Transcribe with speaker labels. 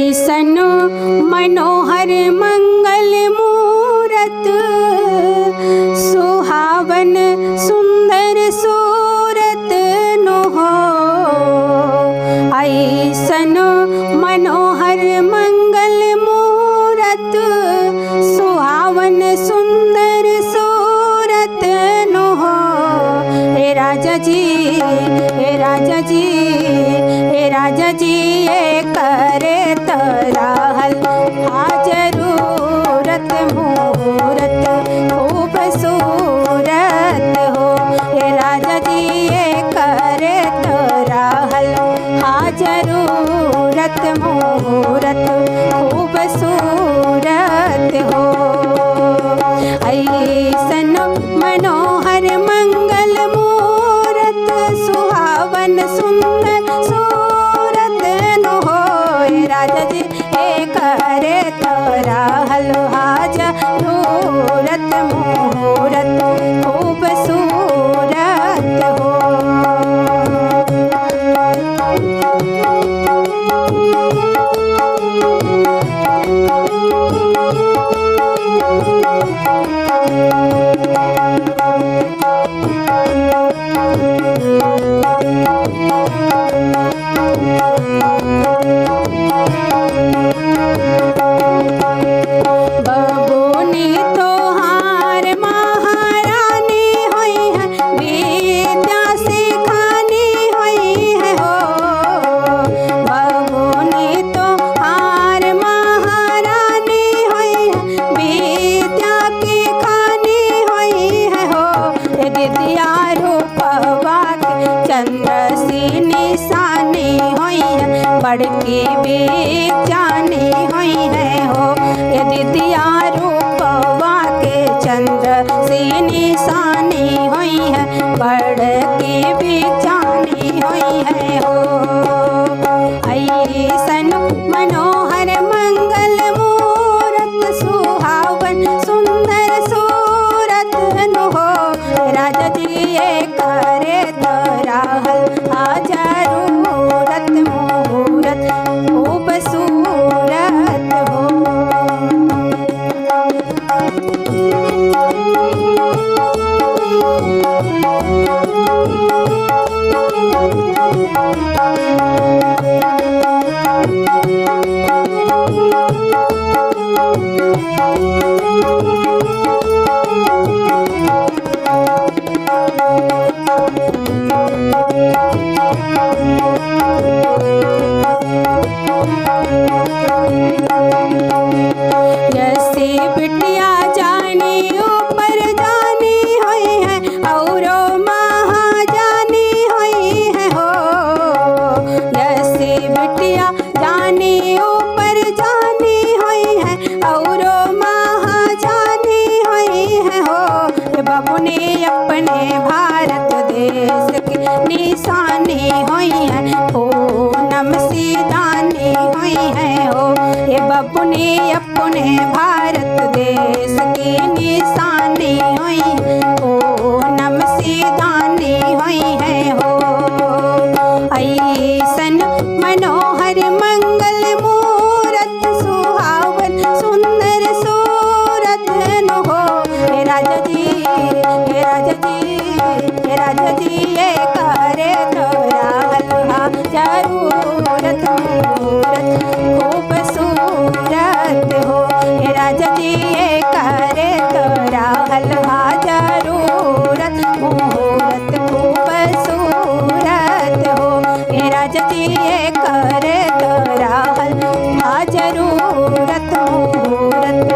Speaker 1: ऐसन मनोहर मंगल मूरत सुहावन सुंदर सूरत नो हो। ऐसन मनोहर मंगल मूरत सुहावन सुंदर सूरत नो हो। हे राजा जी, हे राजा जी, हे राजा जी ये करे तराहल जरूरत मुहूर्त खूबसूरत हो। हे राजा जी ये करे तराहल जरूरत मुहूर्त खूबसूरत हो। ऐसन मनोहर मंगल मूरत सुहावन सुंदर सूरत नो हो। हे राजा जी हे करे तराहल जरूरत मुहूर्त खूबसूरत हो। बबूनी तोहार महारानी हुई है, विद्या सिखानी हुई है हो। बबूनी तोहार महारानी हुई है, विद्या की खानी हुई है हो। ये दिदिया रूपवा के चंद्र सी निशानी हुई है, बड़की बेचानी हुई है हो। ये दिदिया रूपवा के चंद्र सी निशानी हुई है, बड़की बेचानी हुई है हो। ऐसन मनोहर मंगल मूरत सुहावन सुंदर सूरत नो हो। राजा जी ये करे तराहल जरूरत मुहूर्त खूबसूरत हो। यसी बिटिया जानी ऊपर जानी हुई है, औरो महाजानी हुई है हो। यसी बिटिया जानी ऊपर जानी हुई है, औरो महाजानी हुई है हो। ये बाबू ने अपने भारत देश की निशानी हुई है, पूनम सी दानी हुई है हो। ये बाबू ने अपने भारत देश की निशानी हुई, पूनम सी दानी हुई है हो। ऐसन मनोहर मंगल मूरत सुहावन सुंदर सूरत नो हो। हे राजा जी, हे राजा जी, हे राजा जी ये करे तराहल जरूरत मुहूर्त खूबसूरत हो। हे राजा जी ये करे तराहल जरूरत मुहूर्त खूबसूरत हो। हे राजा जी ये करे तराहल जरूरत मुहूर्त